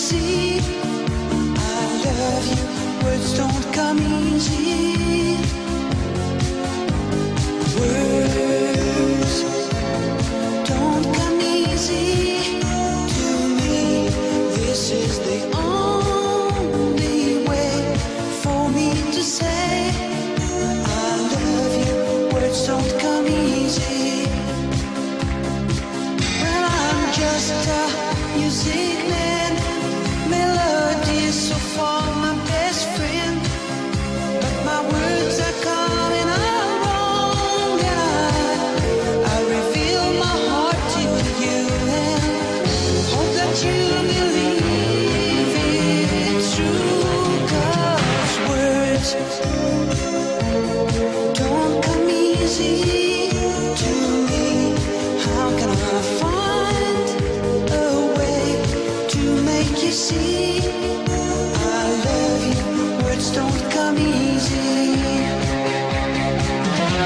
see. I love you, words don't come easy. Words don't come easy to me. This is the only way for me to say I love you. Words don't come easy. Well, I'm just a music man, melody so far my best friend, but my words are coming out wrong, and I reveal my heart to you and hope that you believe it's true, 'cause words don't come easy to me. How can I find a way to make you see I love you? Words don't come easy.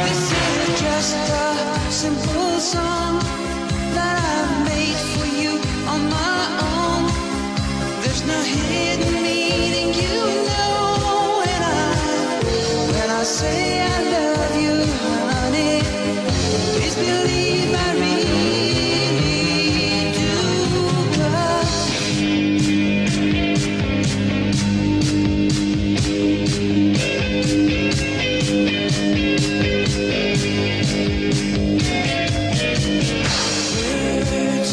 This is just a simple song that I made for you on my own. There's no hidden meaning, you know, and when I say I love you, honey, please believe I really do. 'Cause words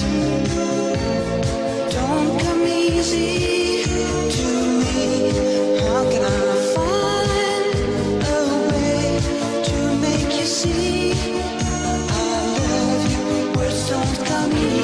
don't come easy to me. How can I find a way to make you see I love you? Words don't come easy.